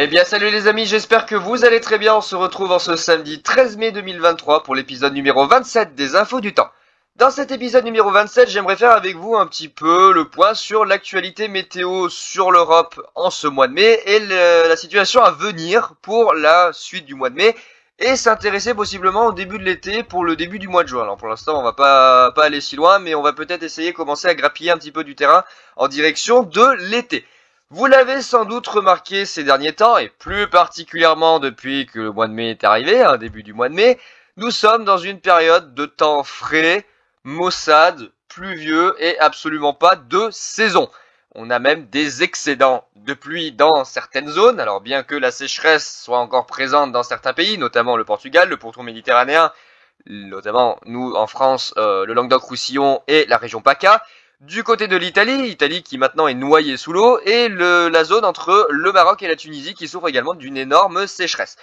Eh bien salut les amis, j'espère que vous allez très bien. On se retrouve en ce samedi 13 mai 2023 pour l'épisode numéro 27 des Infos du Temps. Dans cet épisode numéro 27, j'aimerais faire avec vous un petit peu le point sur l'actualité météo sur l'Europe en ce mois de mai et la situation à venir pour la suite du mois de mai et s'intéresser possiblement au début de l'été pour le début du mois de juin. Alors pour l'instant on va pas aller si loin, mais on va peut-être essayer de commencer à grappiller un petit peu du terrain en direction de l'été. Vous l'avez sans doute remarqué ces derniers temps, et plus particulièrement depuis que le mois de mai est arrivé, début du mois de mai, nous sommes dans une période de temps frais, maussade, pluvieux et absolument pas de saison. On a même des excédents de pluie dans certaines zones, alors bien que la sécheresse soit encore présente dans certains pays, notamment le Portugal, le pourtour méditerranéen, notamment nous en France, le Languedoc-Roussillon et la région PACA. Du côté de l'Italie qui maintenant est noyée sous l'eau, et la zone entre le Maroc et la Tunisie qui souffre également d'une énorme sécheresse.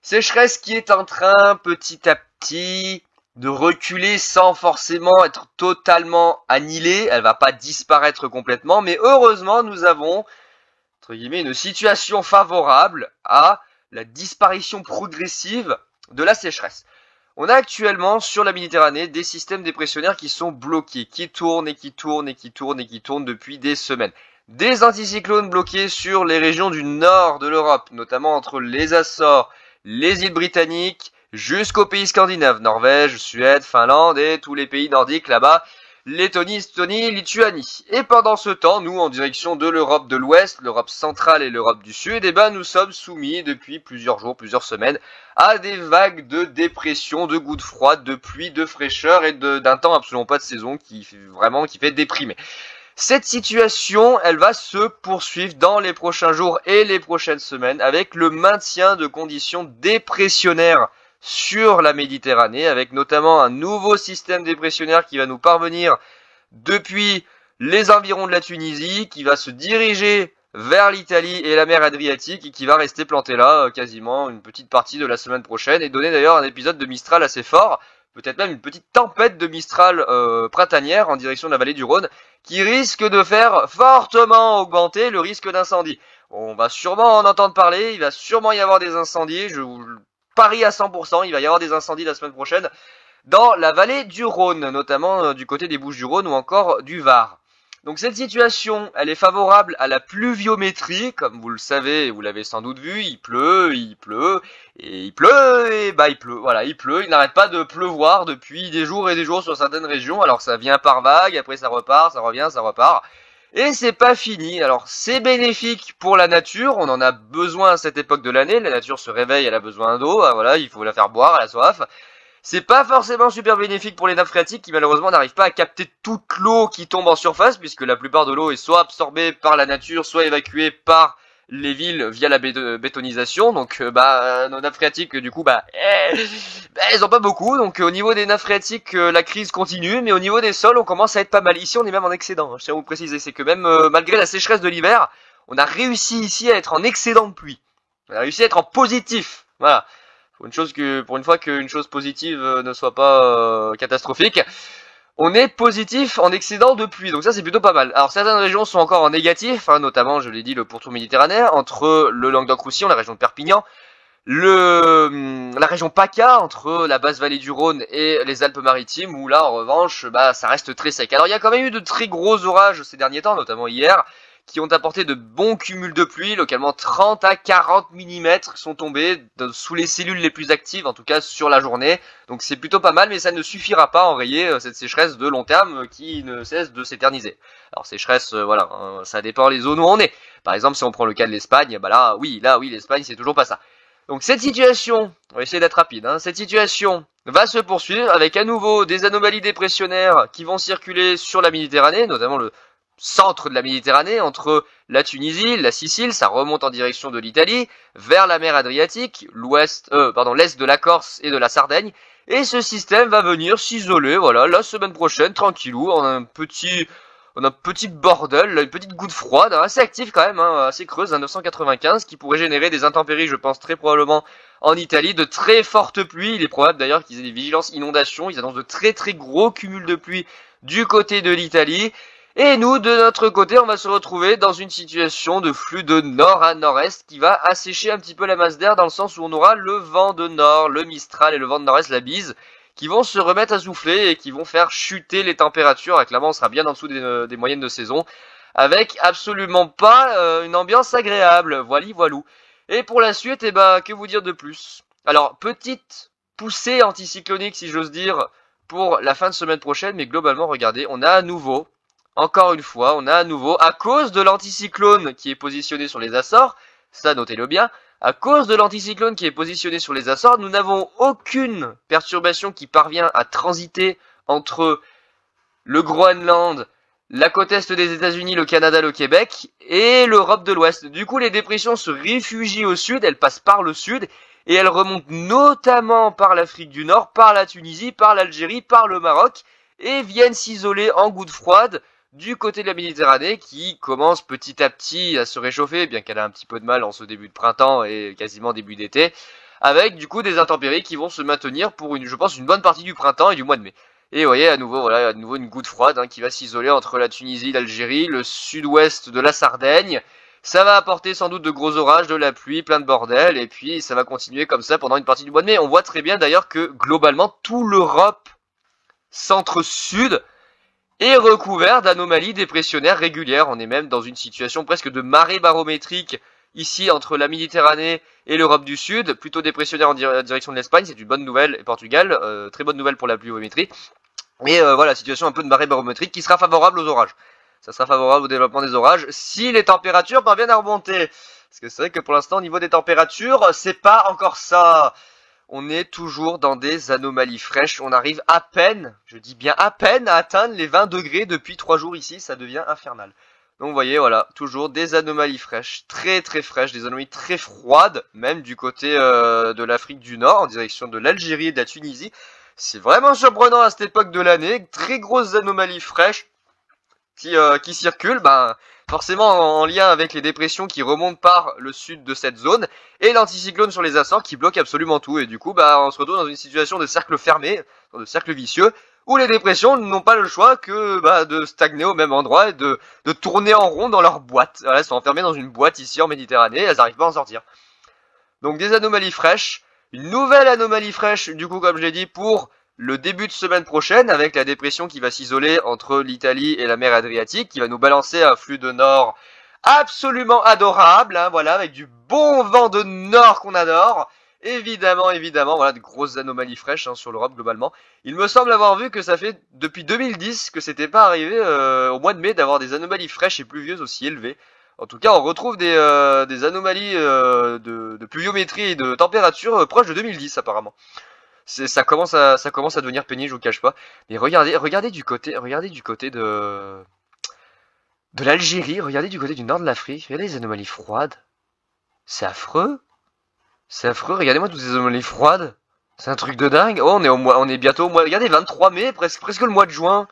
Sécheresse qui est en train petit à petit de reculer sans forcément être totalement annihilée. Elle va pas disparaître complètement, mais heureusement nous avons, entre guillemets, une situation favorable à la disparition progressive de la sécheresse. On a actuellement sur la Méditerranée des systèmes dépressionnaires qui sont bloqués, qui tournent depuis des semaines. Des anticyclones bloqués sur les régions du nord de l'Europe, notamment entre les Açores, les îles britanniques, jusqu'aux pays scandinaves, Norvège, Suède, Finlande et tous les pays nordiques là-bas, Lettonie, Estonie, Lituanie. Et pendant ce temps, nous, en direction de l'Europe de l'Ouest, l'Europe centrale et l'Europe du Sud, nous sommes soumis depuis plusieurs jours, plusieurs semaines, à des vagues de dépression, de gouttes froides, de pluie, de fraîcheur et d'un temps absolument pas de saison qui fait déprimer. Cette situation, elle va se poursuivre dans les prochains jours et les prochaines semaines avec le maintien de conditions dépressionnaires sur la Méditerranée, avec notamment un nouveau système dépressionnaire qui va nous parvenir depuis les environs de la Tunisie, qui va se diriger vers l'Italie et la mer Adriatique et qui va rester planté là quasiment une petite partie de la semaine prochaine et donner d'ailleurs un épisode de Mistral assez fort, peut-être même une petite tempête de Mistral printanière en direction de la vallée du Rhône qui risque de faire fortement augmenter le risque d'incendie. On va sûrement en entendre parler, il va sûrement y avoir des incendies, je vous parie à 100%, il va y avoir des incendies la semaine prochaine dans la vallée du Rhône, notamment du côté des Bouches-du-Rhône ou encore du Var. Donc cette situation, elle est favorable à la pluviométrie, comme vous le savez et vous l'avez sans doute vu, il pleut, voilà, il pleut, il n'arrête pas de pleuvoir depuis des jours et des jours sur certaines régions, alors ça vient par vagues, après ça repart, ça revient, ça repart. Et c'est pas fini, alors c'est bénéfique pour la nature, on en a besoin à cette époque de l'année, la nature se réveille, elle a besoin d'eau, voilà, il faut la faire boire, elle a soif. C'est pas forcément super bénéfique pour les nappes phréatiques qui malheureusement n'arrivent pas à capter toute l'eau qui tombe en surface, puisque la plupart de l'eau est soit absorbée par la nature, soit évacuée par les villes via la bétonisation. Donc nos nappes phréatiques du coup elles ont pas beaucoup. Donc au niveau des nappes phréatiques la crise continue, mais au niveau des sols on commence à être pas mal. Ici on est même en excédent, je tiens à vous préciser, c'est que même malgré la sécheresse de l'hiver, on a réussi ici à être en excédent de pluie. On a réussi à être en positif. Voilà. Pour une fois qu'une chose positive ne soit pas catastrophique, on est positif en excédent de pluie, donc ça c'est plutôt pas mal. Alors certaines régions sont encore en négatif, notamment je l'ai dit le pourtour méditerranéen, entre le Languedoc-Roussillon, la région de Perpignan, la région PACA, entre la basse vallée du Rhône et les Alpes-Maritimes, où là en revanche ça reste très sec. Alors il y a quand même eu de très gros orages ces derniers temps, notamment hier, qui ont apporté de bons cumuls de pluie, localement 30 à 40 mm sont tombés sous les cellules les plus actives, en tout cas sur la journée. Donc c'est plutôt pas mal, mais ça ne suffira pas à enrayer cette sécheresse de long terme qui ne cesse de s'éterniser. Alors sécheresse, ça dépend les zones où on est. Par exemple, si on prend le cas de l'Espagne, là oui, l'Espagne c'est toujours pas ça. Donc cette situation, on va essayer d'être rapide, cette situation va se poursuivre avec à nouveau des anomalies dépressionnaires qui vont circuler sur la Méditerranée, notamment le centre de la Méditerranée, entre la Tunisie, la Sicile, ça remonte en direction de l'Italie, vers la mer Adriatique, l'est de la Corse et de la Sardaigne, et ce système va venir s'isoler, la semaine prochaine, tranquillou, on a un petit bordel, une petite goutte froide, assez active quand même, assez creuse, 995, qui pourrait générer des intempéries, je pense très probablement en Italie, de très fortes pluies. Il est probable d'ailleurs qu'ils aient des vigilances inondations, ils annoncent de très très gros cumuls de pluie du côté de l'Italie. Et nous, de notre côté, on va se retrouver dans une situation de flux de nord à nord-est qui va assécher un petit peu la masse d'air dans le sens où on aura le vent de nord, le Mistral et le vent de nord-est, la bise, qui vont se remettre à souffler et qui vont faire chuter les températures. Et clairement, on sera bien en dessous des moyennes de saison, avec absolument pas une ambiance agréable. Voilou. Et pour la suite, que vous dire de plus? Alors, petite poussée anticyclonique, si j'ose dire, pour la fin de semaine prochaine, mais globalement, regardez, on a à nouveau, encore une fois, à cause de l'anticyclone qui est positionné sur les Açores, ça notez-le bien, à cause de l'anticyclone qui est positionné sur les Açores, nous n'avons aucune perturbation qui parvient à transiter entre le Groenland, la côte est des États-Unis, le Canada, le Québec et l'Europe de l'Ouest. Du coup, les dépressions se réfugient au sud, elles passent par le sud et elles remontent notamment par l'Afrique du Nord, par la Tunisie, par l'Algérie, par le Maroc et viennent s'isoler en gouttes froides du côté de la Méditerranée qui commence petit à petit à se réchauffer, bien qu'elle a un petit peu de mal en ce début de printemps et quasiment début d'été, avec du coup des intempéries qui vont se maintenir pour je pense, une bonne partie du printemps et du mois de mai. Et vous voyez, à nouveau une goutte froide qui va s'isoler entre la Tunisie, l'Algérie, le sud-ouest de la Sardaigne. Ça va apporter sans doute de gros orages, de la pluie, plein de bordel, et puis ça va continuer comme ça pendant une partie du mois de mai. On voit très bien d'ailleurs que globalement, tout l'Europe centre-sud est recouvert d'anomalies dépressionnaires régulières. On est même dans une situation presque de marée barométrique ici entre la Méditerranée et l'Europe du Sud, plutôt dépressionnaire en direction de l'Espagne, c'est une bonne nouvelle, et Portugal, très bonne nouvelle pour la pluviométrie. Mais voilà, situation un peu de marée barométrique qui sera favorable aux orages. Ça sera favorable au développement des orages si les températures parviennent à remonter. Parce que c'est vrai que pour l'instant, au niveau des températures, c'est pas encore ça. On est toujours dans des anomalies fraîches. On arrive à peine, je dis bien à peine, à atteindre les 20 degrés depuis 3 jours ici. Ça devient infernal. Donc vous voyez, voilà, toujours des anomalies fraîches, très très fraîches, des anomalies très froides, même du côté de l'Afrique du Nord, en direction de l'Algérie et de la Tunisie. C'est vraiment surprenant à cette époque de l'année, très grosses anomalies fraîches qui circulent, forcément en lien avec les dépressions qui remontent par le sud de cette zone, et l'anticyclone sur les Açores qui bloque absolument tout, et du coup on se retrouve dans une situation de cercle fermé, de cercle vicieux, où les dépressions n'ont pas le choix que de stagner au même endroit et de tourner en rond dans leur boîte. Voilà, elles sont enfermées dans une boîte ici en Méditerranée, elles n'arrivent pas à en sortir. Donc des anomalies fraîches, une nouvelle anomalie fraîche, du coup, comme je l'ai dit, pour le début de semaine prochaine, avec la dépression qui va s'isoler entre l'Italie et la mer Adriatique, qui va nous balancer un flux de nord absolument adorable, voilà, avec du bon vent de nord qu'on adore. Évidemment, voilà, de grosses anomalies fraîches sur l'Europe globalement. Il me semble avoir vu que ça fait depuis 2010 que c'était pas arrivé au mois de mai d'avoir des anomalies fraîches et pluvieuses aussi élevées. En tout cas, on retrouve des anomalies de pluviométrie et de température proches de 2010 apparemment. Ça commence à devenir pénible, je vous cache pas. Mais regardez du côté de l'Algérie, regardez du côté du nord de l'Afrique, regardez les anomalies froides. C'est affreux. C'est affreux, regardez-moi toutes ces anomalies froides. C'est un truc de dingue. Oh, on est bientôt au mois, regardez, 23 mai, presque le mois de juin.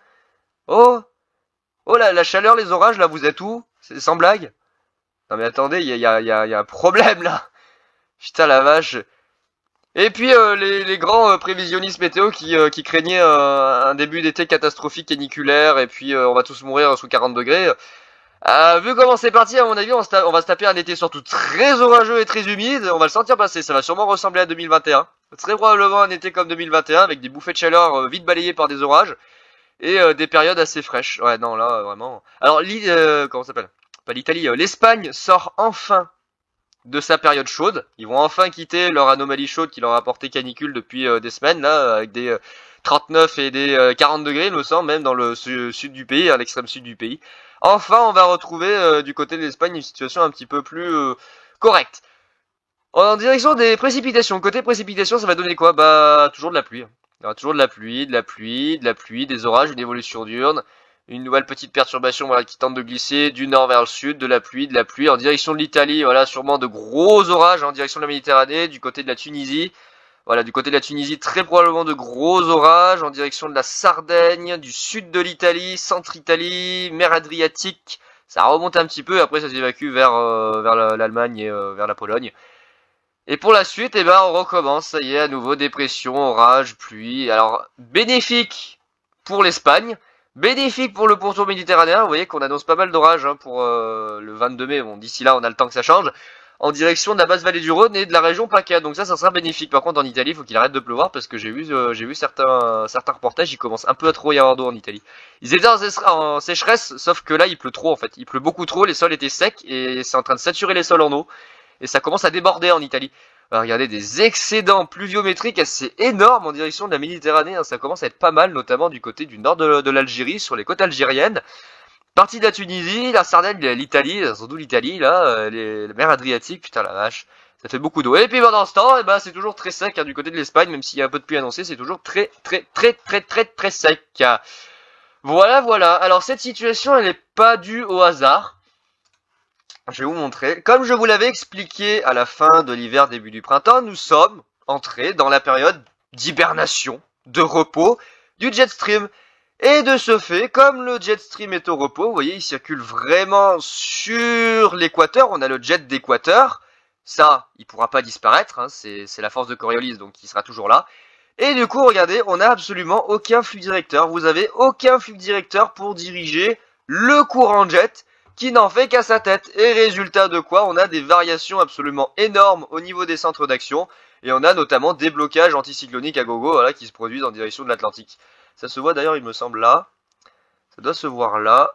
Oh, la chaleur, les orages, là, vous êtes où? C'est sans blague. Non mais attendez, il y a un problème là. Putain la vache. Et puis les grands prévisionnistes météo qui craignaient un début d'été catastrophique caniculaire et puis on va tous mourir sous 40 degrés. Vu comment c'est parti, à mon avis, on va se taper un été surtout très orageux et très humide. On va le sentir passer. Ça va sûrement ressembler à 2021. Très probablement un été comme 2021 avec des bouffées de chaleur vite balayées par des orages et des périodes assez fraîches. Ouais, non là vraiment. Alors comment ça s'appelle? Pas l'Italie. L'Espagne sort enfin de sa période chaude. Ils vont enfin quitter leur anomalie chaude qui leur a apporté canicule depuis des semaines là, avec des 39 et des 40 degrés, il me semble, même dans le sud du pays, à l'extrême sud du pays. Enfin, on va retrouver du côté de l'Espagne une situation un petit peu plus correcte. En direction des précipitations. Côté précipitations, ça va donner quoi? Toujours de la pluie. Il y aura toujours de la pluie, des orages, une évolution diurne, une nouvelle petite perturbation qui tente de glisser du nord vers le sud, de la pluie en direction de l'Italie, voilà, sûrement de gros orages en direction de la Méditerranée, du côté de la Tunisie. Voilà, du côté de la Tunisie, très probablement de gros orages en direction de la Sardaigne, du sud de l'Italie, centre-Italie, mer Adriatique. Ça remonte un petit peu, après ça s'évacue vers l'Allemagne et vers la Pologne. Et pour la suite, on recommence, ça y est, à nouveau, dépression, orage, pluie. Alors, bénéfique pour l'Espagne, Bénéfique pour le pourtour méditerranéen, vous voyez qu'on annonce pas mal d'orages hein, pour le 22 mai, bon d'ici là on a le temps que ça change, en direction de la basse vallée du Rhône et de la région PACA, donc ça sera bénéfique. Par contre en Italie, il faut qu'il arrête de pleuvoir parce que j'ai vu certains reportages, il commence un peu à trop y avoir d'eau en Italie. Ils étaient en sécheresse, sauf que là il pleut trop en fait, il pleut beaucoup trop, les sols étaient secs et c'est en train de saturer les sols en eau, et ça commence à déborder en Italie. Alors, regardez, des excédents pluviométriques assez énormes en direction de la Méditerranée, hein, ça commence à être pas mal, notamment du côté du nord de l'Algérie, sur les côtes algériennes. Partie de la Tunisie, la Sardaigne, l'Italie, surtout l'Italie, là, la mer Adriatique, putain la vache, ça fait beaucoup d'eau. Et puis pendant ce temps, c'est toujours très sec hein, du côté de l'Espagne, même s'il y a un peu de pluie annoncée, c'est toujours très sec. Voilà. Alors cette situation, elle n'est pas due au hasard. Je vais vous montrer. Comme je vous l'avais expliqué à la fin de l'hiver, début du printemps, nous sommes entrés dans la période d'hibernation, de repos du jet stream. Et de ce fait, comme le jet stream est au repos, vous voyez, il circule vraiment sur l'équateur. On a le jet d'équateur. Ça, il pourra pas disparaître. Hein, c'est la force de Coriolis, donc il sera toujours là. Et du coup, regardez, on n'a absolument aucun flux directeur. Vous avez aucun flux directeur pour diriger le courant jet qui n'en fait qu'à sa tête. Et résultat de quoi, on a des variations absolument énormes au niveau des centres d'action. Et on a notamment des blocages anticycloniques à gogo voilà, qui se produisent en direction de l'Atlantique. Ça se voit d'ailleurs, il me semble, là. Ça doit se voir là.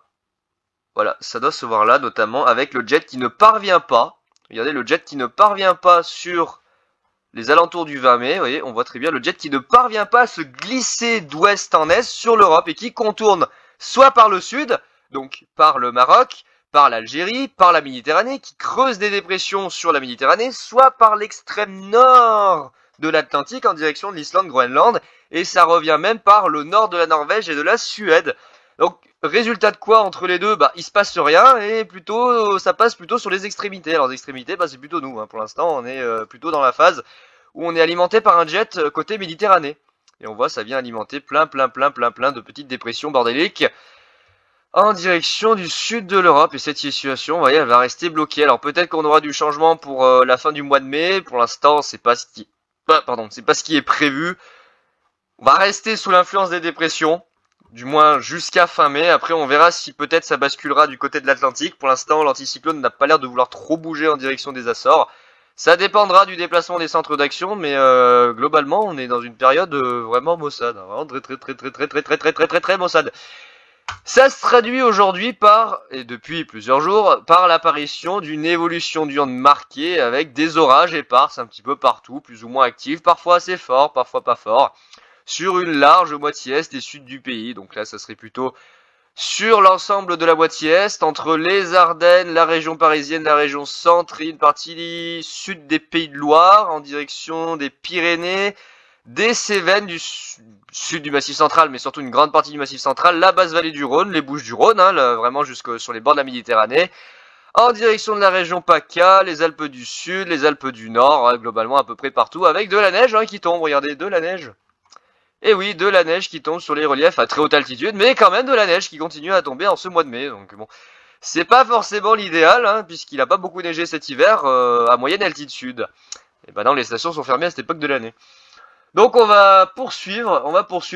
Voilà, ça doit se voir là, notamment avec le jet qui ne parvient pas. Regardez, le jet qui ne parvient pas sur les alentours du 20 mai. Vous voyez, on voit très bien le jet qui ne parvient pas à se glisser d'ouest en est sur l'Europe et qui contourne soit par le sud, donc par le Maroc, par l'Algérie, par la Méditerranée, qui creuse des dépressions sur la Méditerranée, soit par l'extrême nord de l'Atlantique en direction de l'Islande, Groenland, et ça revient même par le nord de la Norvège et de la Suède. Donc, résultat de quoi entre les deux, il se passe rien et plutôt ça passe plutôt sur les extrémités. Alors les extrémités, c'est plutôt nous. Hein. Pour l'instant, on est plutôt dans la phase où on est alimenté par un jet côté Méditerranée. Et on voit, ça vient alimenter plein de petites dépressions bordéliques en direction du sud de l'Europe. Et cette situation, vous voyez, elle va rester bloquée. Alors peut-être qu'on aura du changement pour la fin du mois de mai. Pour l'instant, c'est pas ce qui est prévu. On va rester sous l'influence des dépressions, du moins jusqu'à fin mai. Après, on verra si peut-être ça basculera du côté de l'Atlantique. Pour l'instant, l'anticyclone n'a pas l'air de vouloir trop bouger en direction des Açores. Ça dépendra du déplacement des centres d'action, mais globalement, on est dans une période vraiment maussade, hein, vraiment très maussade. Ça se traduit aujourd'hui par, et depuis plusieurs jours, par l'apparition d'une évolution d'urne marquée avec des orages éparses un petit peu partout, plus ou moins actifs, parfois assez forts, parfois pas forts, sur une large moitié est et sud du pays. Donc là, ça serait plutôt sur l'ensemble de la moitié est, entre les Ardennes, la région parisienne, la région centre et une partie sud des Pays de Loire, en direction des Pyrénées, des Cévennes, du sud du Massif central, mais surtout une grande partie du Massif central, la basse vallée du Rhône, les Bouches du Rhône, hein, vraiment jusque sur les bords de la Méditerranée, en direction de la région PACA, les Alpes du Sud, les Alpes du Nord, hein, globalement à peu près partout, avec de la neige hein, qui tombe, regardez, de la neige. Et oui, de la neige qui tombe sur les reliefs à très haute altitude, mais quand même de la neige qui continue à tomber en ce mois de mai, donc bon... C'est pas forcément l'idéal, hein, puisqu'il a pas beaucoup neigé cet hiver à moyenne altitude. Et non, les stations sont fermées à cette époque de l'année. Donc on va poursuivre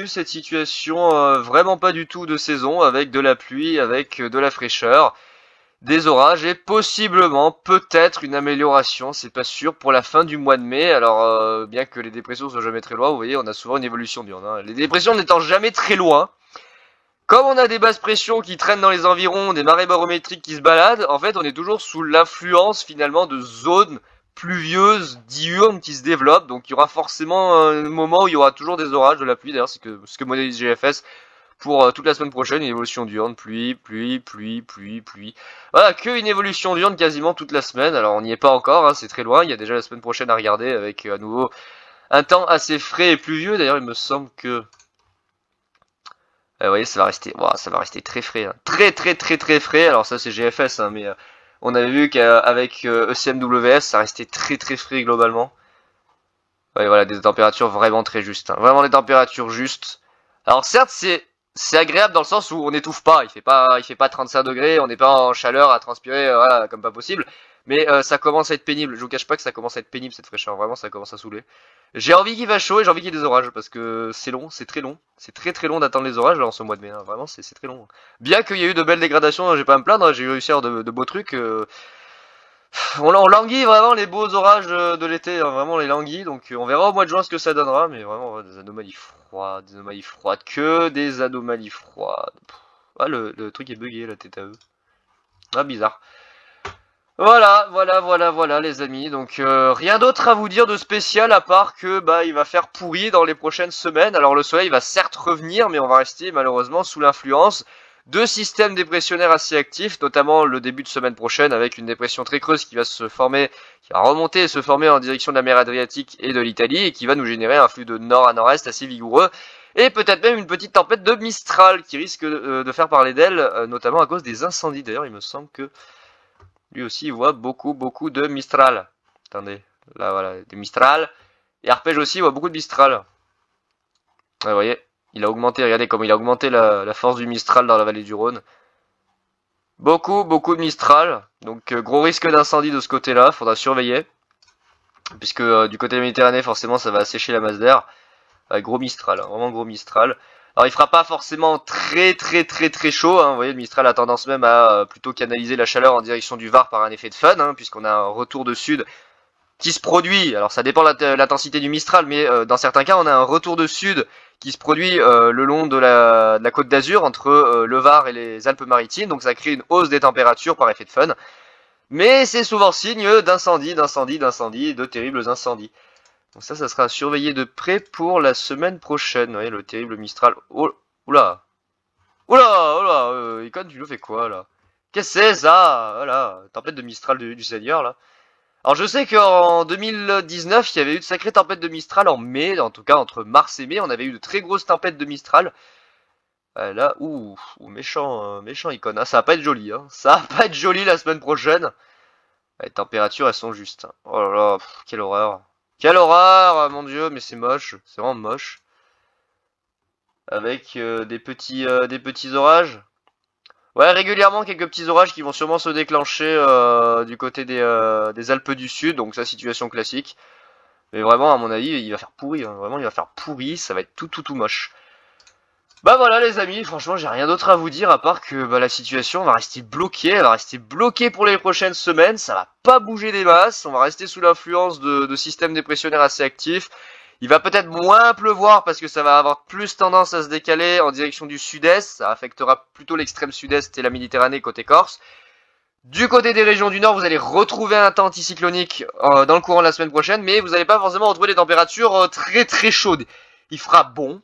cette situation vraiment pas du tout de saison, avec de la pluie, avec de la fraîcheur, des orages et possiblement, peut-être une amélioration, c'est pas sûr, pour la fin du mois de mai. Alors bien que les dépressions soient jamais très loin, vous voyez, on a souvent une évolution d'urne. Hein. Les dépressions n'étant jamais très loin, comme on a des basses pressions qui traînent dans les environs, des marées barométriques qui se baladent, en fait on est toujours sous l'influence finalement de zones pluvieuses, diurnes qui se développent, donc il y aura forcément un moment où il y aura toujours des orages, de la pluie, d'ailleurs c'est ce que modélise GFS pour toute la semaine prochaine, une évolution diurne, pluie. Voilà, que une évolution diurne quasiment toute la semaine, alors on n'y est pas encore, hein, c'est très loin, il y a déjà la semaine prochaine à regarder avec à nouveau un temps assez frais et pluvieux, d'ailleurs il me semble que... vous voyez, ça va rester très frais, hein. Très frais, alors ça c'est GFS, hein, mais... on avait vu qu'avec ECMWS, ça restait très frais globalement. Ouais, voilà, des températures vraiment très justes. Hein. Vraiment des températures justes. Alors certes, c'est agréable dans le sens où on n'étouffe pas. Il fait pas 35 degrés, on n'est pas en chaleur à transpirer, voilà, comme pas possible. Mais ça commence à être pénible. Je vous cache pas que ça commence à être pénible cette fraîcheur. Vraiment, ça commence à saouler. J'ai envie qu'il va chaud et j'ai envie qu'il y ait des orages parce que c'est long, c'est très long. C'est très très long d'attendre les orages là en ce mois de mai. Hein. Vraiment, c'est très long. Bien qu'il y ait eu de belles dégradations, j'ai pas à me plaindre. J'ai réussi à avoir de beaux trucs. On languit vraiment les beaux orages de l'été, hein, vraiment les languit. Donc on verra au mois de juin ce que ça donnera. Mais vraiment, ouais, des anomalies froides, que des anomalies froides. Ah, le truc est bugué, la tête à eux. Ah, bizarre. Voilà, les amis. Donc rien d'autre à vous dire de spécial à part que bah il va faire pourri dans les prochaines semaines. Alors le soleil va certes revenir, mais on va rester malheureusement sous l'influence de systèmes dépressionnaires assez actifs, notamment le début de semaine prochaine avec une dépression très creuse qui va se former, qui va remonter et se former en direction de la mer Adriatique et de l'Italie et qui va nous générer un flux de nord à nord-est assez vigoureux. Et peut-être même une petite tempête de Mistral qui risque de faire parler d'elle, notamment à cause des incendies. D'ailleurs, il me semble que lui aussi, il voit beaucoup de Mistral. Attendez, là voilà, des Mistral. Et Arpège aussi, il voit beaucoup de Mistral. Ouais, vous voyez, il a augmenté, regardez comme il a augmenté la force du Mistral dans la vallée du Rhône. Beaucoup de Mistral. Donc gros risque d'incendie de ce côté-là, faudra surveiller. Puisque du côté de la Méditerranée, forcément, ça va assécher la masse d'air. Gros Mistral, hein, vraiment gros Mistral. Alors il fera pas forcément très chaud, hein. Vous voyez, le Mistral a tendance même à plutôt canaliser la chaleur en direction du Var par un effet de fun, hein, puisqu'on a un retour de sud qui se produit. Alors ça dépend de l'intensité du Mistral, mais dans certains cas on a un retour de sud qui se produit le long de la côte d'Azur, entre le Var et les Alpes-Maritimes, donc ça crée une hausse des températures par effet de fun. Mais c'est souvent signe d'incendie, de terribles incendies. Donc ça sera surveillé de près pour la semaine prochaine. Vous voyez, le terrible Mistral. Oh, oula. Icon, tu nous fais quoi, là? Qu'est-ce que c'est, ça? Voilà, tempête de Mistral du Seigneur, là. Alors, je sais qu'en 2019, il y avait eu de sacrées tempêtes de Mistral en mai. En tout cas, entre mars et mai, on avait eu de très grosses tempêtes de Mistral. Là, méchant Icon. Ah, ça va pas être joli, hein. Ça va pas être joli la semaine prochaine. Les températures, elles sont justes. Hein. Oh là là, quelle horreur. Quelle horreur, mon dieu, mais c'est moche, c'est vraiment moche. Avec des petits orages. Ouais, régulièrement quelques petits orages qui vont sûrement se déclencher du côté des Alpes du Sud, donc ça situation classique. Mais vraiment, à mon avis, il va faire pourri, hein. Vraiment il va faire pourri, ça va être tout moche. Bah voilà les amis, franchement j'ai rien d'autre à vous dire à part que bah, la situation va rester bloquée, elle va rester bloquée pour les prochaines semaines, ça va pas bouger des masses, on va rester sous l'influence de systèmes dépressionnaires assez actifs. Il va peut-être moins pleuvoir parce que ça va avoir plus tendance à se décaler en direction du sud-est, ça affectera plutôt l'extrême sud-est et la Méditerranée côté Corse. Du côté des régions du nord, vous allez retrouver un temps anticyclonique dans le courant de la semaine prochaine, mais vous n'allez pas forcément retrouver des températures très chaudes. Il fera bon,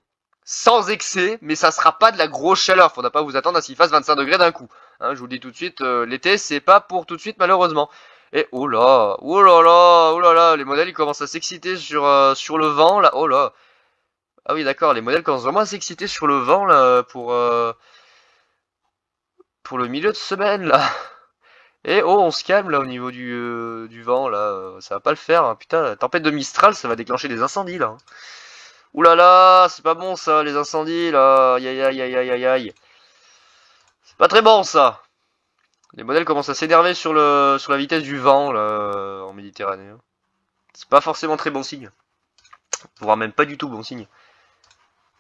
sans excès, mais ça sera pas de la grosse chaleur. Faudra pas vous attendre à ce qu'il fasse 25 degrés d'un coup. Hein, je vous le dis tout de suite, l'été c'est pas pour tout de suite malheureusement. Et oh là là, les modèles ils commencent à s'exciter sur le vent là. Oh là. Ah oui d'accord, les modèles commencent vraiment à s'exciter sur le vent là pour le milieu de semaine là. Et oh on se calme là au niveau du vent là, ça va pas le faire. Hein. Putain, la tempête de Mistral ça va déclencher des incendies là. Hein. Ouh là là, c'est pas bon ça, les incendies là, aïe. C'est pas très bon ça. Les modèles commencent à s'énerver sur la vitesse du vent là, en Méditerranée. C'est pas forcément très bon signe. Voire même pas du tout bon signe.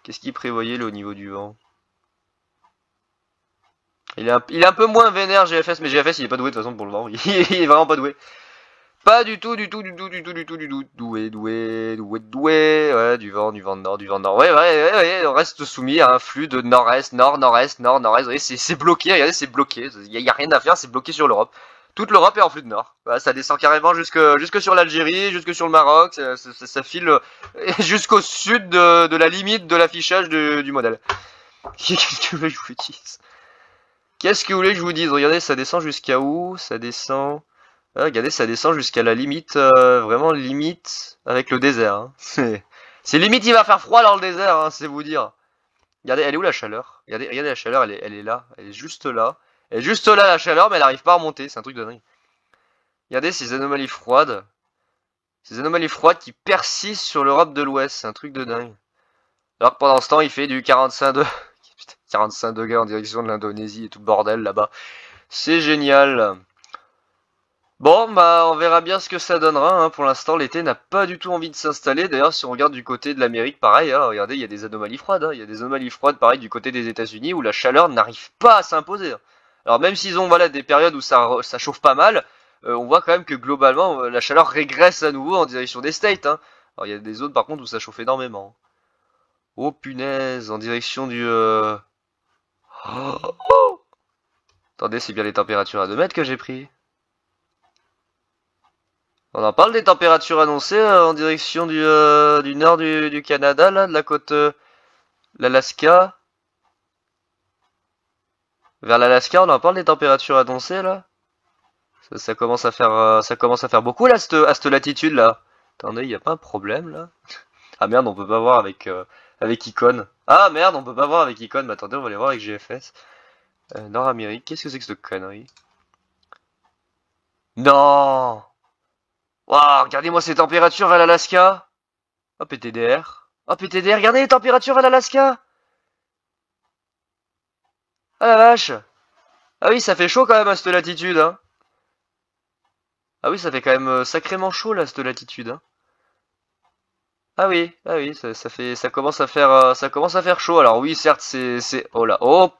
Qu'est-ce qu'il prévoyait là au niveau du vent? Il est un peu moins vénère GFS, mais GFS il est pas doué de toute façon pour le vent. Il est vraiment pas doué. Pas du tout, doué, ouais, du vent nord, ouais, on reste soumis à un flux de nord-est, nord-est, vous voyez, c'est bloqué, regardez, c'est bloqué, il y a rien à faire, c'est bloqué sur l'Europe. Toute l'Europe est en flux de nord, voilà, ça descend carrément jusque sur l'Algérie, jusque sur le Maroc, ça file jusqu'au sud de la limite de l'affichage du modèle. Qu'est-ce que vous voulez que je vous dise? Qu'est-ce que vous voulez que je vous dise? Regardez, ça descend jusqu'à où? Ça descend... Ah, regardez, ça descend jusqu'à la limite, vraiment limite avec le désert. Hein. C'est limite, il va faire froid dans le désert, hein, c'est vous dire. Regardez, elle est où la chaleur? Regardez la chaleur, elle est là, elle est juste là. Elle est juste là la chaleur, mais elle arrive pas à remonter, c'est un truc de dingue. Regardez ces anomalies froides. Ces anomalies froides qui persistent sur l'Europe de l'Ouest, c'est un truc de dingue. Alors que pendant ce temps, il fait du 45 degrés en direction de l'Indonésie et tout le bordel là-bas. C'est génial. Bon, bah, on verra bien ce que ça donnera, hein. Pour l'instant, l'été n'a pas du tout envie de s'installer. D'ailleurs, si on regarde du côté de l'Amérique, pareil, hein, regardez, il y a des anomalies froides, hein. Il y a des anomalies froides, pareil, du côté des États-Unis, où la chaleur n'arrive pas à s'imposer, hein. Alors, même s'ils ont, voilà, des périodes où ça chauffe pas mal, on voit quand même que globalement, la chaleur régresse à nouveau en direction des States, hein. Alors, il y a des zones, par contre, où ça chauffe énormément. Oh, punaise, en direction du... Oh. Attendez, c'est bien les températures à 2 mètres que j'ai pris. On en parle des températures annoncées en direction du nord du Canada, là, de la côte l'Alaska. Vers l'Alaska, on en parle des températures annoncées, là. Ça commence à faire beaucoup, là, à cette latitude, là. Attendez, y a pas un problème, là? Ah merde, on peut pas voir avec Icon. Ah merde, on peut pas voir avec Icon. Mais attendez, on va aller voir avec GFS. Nord-Amérique, qu'est-ce que c'est que cette connerie? Non! Waouh, regardez-moi ces températures vers l'Alaska. Oh PTDR. Oh PTDR, regardez les températures vers l'Alaska. Ah la vache. Ah oui, ça fait chaud quand même à cette latitude, hein. Ah oui, ça fait quand même sacrément chaud là, cette latitude, hein. Ah oui, ça commence à faire chaud. Alors oui, certes, oh là, oh,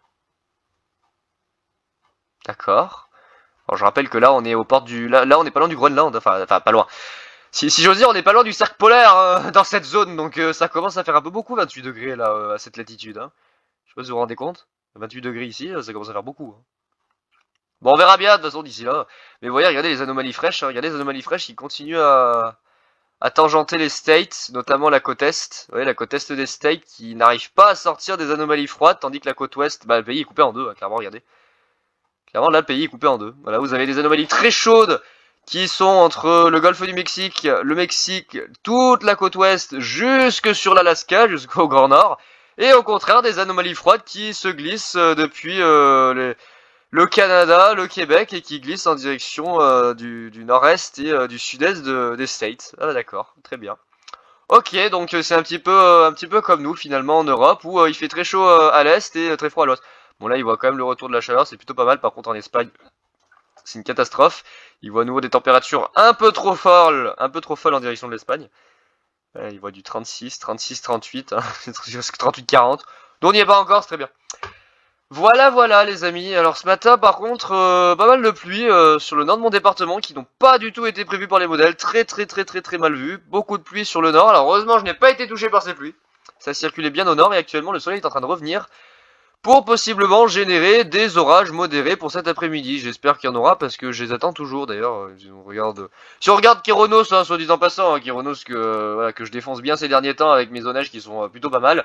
d'accord. Alors je rappelle que là, on est aux portes là, on est pas loin du Groenland, enfin, pas loin. Si j'ose dire, on est pas loin du cercle polaire dans cette zone, donc ça commence à faire un peu beaucoup 28 degrés là, à cette latitude, hein. Je sais pas si vous vous rendez compte. 28 degrés ici, ça commence à faire beaucoup, hein. Bon, on verra bien de toute façon d'ici là. Mais vous voyez, regardez les anomalies fraîches, hein. Regardez les anomalies fraîches qui continuent à tangenter les States, notamment la côte Est. Vous voyez, la côte Est des States qui n'arrive pas à sortir des anomalies froides, tandis que la côte Ouest, bah le pays est coupé en deux, hein, clairement, regardez. Clairement, là, le pays est coupé en deux. Voilà, vous avez des anomalies très chaudes qui sont entre le golfe du Mexique, le Mexique, toute la côte Ouest, jusque sur l'Alaska, jusqu'au Grand Nord. Et au contraire, des anomalies froides qui se glissent depuis le Canada, le Québec, et qui glissent en direction du nord-est et du sud-est des States. Ah d'accord, très bien. Ok, donc c'est un petit peu comme nous finalement en Europe, où il fait très chaud à l'est et très froid à l'ouest. Bon là, il voit quand même le retour de la chaleur, c'est plutôt pas mal. Par contre, en Espagne, c'est une catastrophe. Il voit à nouveau des températures un peu trop folles en direction de l'Espagne. Il voit du 36, 36, 38, hein, 38, 40. Donc on n'y est pas encore, c'est très bien. Voilà, voilà les amis. Alors ce matin par contre, pas mal de pluie sur le nord de mon département qui n'ont pas du tout été prévus par les modèles. Très très très très très mal vu. Beaucoup de pluie sur le nord. Alors heureusement je n'ai pas été touché par ces pluies. Ça circulait bien au nord et actuellement le soleil est en train de revenir pour possiblement générer des orages modérés pour cet après-midi. J'espère qu'il y en aura parce que je les attends toujours d'ailleurs. Si on regarde Kéronos, hein, soit dit en passant, hein, Kéronos voilà, que je défonce bien ces derniers temps avec mes zonages qui sont plutôt pas mal.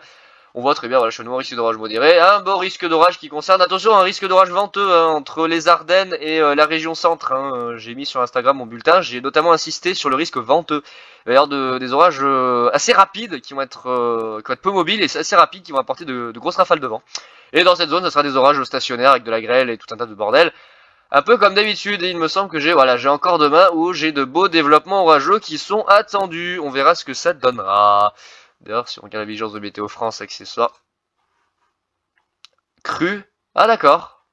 On voit très bien, voilà, chenou, risque d'orage modéré. Un beau risque d'orage qui concerne, attention, un risque d'orage venteux hein, entre les Ardennes et la région centre. Hein. J'ai mis sur Instagram mon bulletin, j'ai notamment insisté sur le risque venteux. Il va y avoir des orages assez rapides qui vont être peu mobiles et assez rapides qui vont apporter de grosses rafales de vent. Et dans cette zone, ce sera des orages stationnaires avec de la grêle et tout un tas de bordel. Un peu comme d'habitude, et il me semble que j'ai encore demain où j'ai de beaux développements orageux qui sont attendus. On verra ce que ça donnera. D'ailleurs, si on regarde la vigilance de Météo France, accessoires. Cru. Ah d'accord.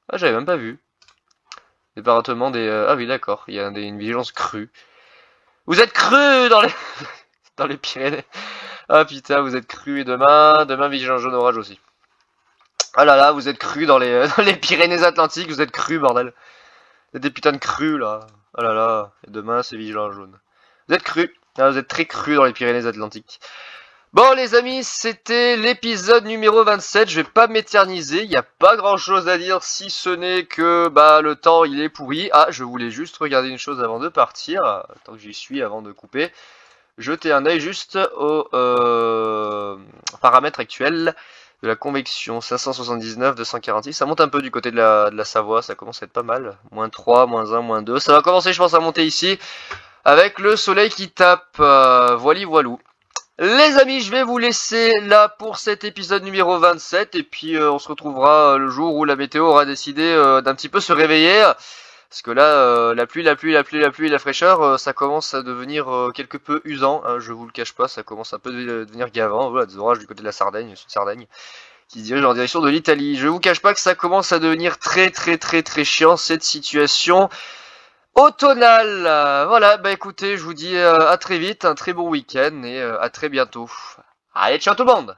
Ah j'avais même pas vu. Département des... Ah oui d'accord, il y a une vigilance crue. Vous êtes cru dans les... dans les Pyrénées. Ah putain, vous êtes cru et demain vigilance jaune orage aussi. Ah là là, vous êtes cru dans dans les Pyrénées-Atlantiques, vous êtes cru bordel. Vous êtes des putains de crus là. Ah là là, et demain c'est vigilance jaune. Vous êtes cru. Ah, vous êtes très cru dans les Pyrénées-Atlantiques. Bon les amis, c'était l'épisode numéro 27, je vais pas m'éterniser, il n'y a pas grand chose à dire si ce n'est que bah le temps il est pourri. Ah, je voulais juste regarder une chose avant de partir, tant que j'y suis avant de couper. Jeter un œil juste aux paramètres actuels de la convection, 579, 246, ça monte un peu du côté de la Savoie, ça commence à être pas mal. Moins 3, moins 1, moins 2, ça va commencer je pense à monter ici, avec le soleil qui tape, voili voilou. Les amis, je vais vous laisser là pour cet épisode numéro 27 et puis on se retrouvera le jour où la météo aura décidé d'un petit peu se réveiller. Parce que là, la pluie et la fraîcheur, ça commence à devenir quelque peu usant, hein, je vous le cache pas, ça commence un peu à devenir gavant. Voilà, des orages du côté de la Sardaigne, Sud-Sardaigne, qui se dirigent en direction de l'Italie. Je vous cache pas que ça commence à devenir très très très très chiant cette situation. automnal. Voilà, bah écoutez, je vous dis à très vite, un très bon week-end et à très bientôt. Allez, ciao tout le monde!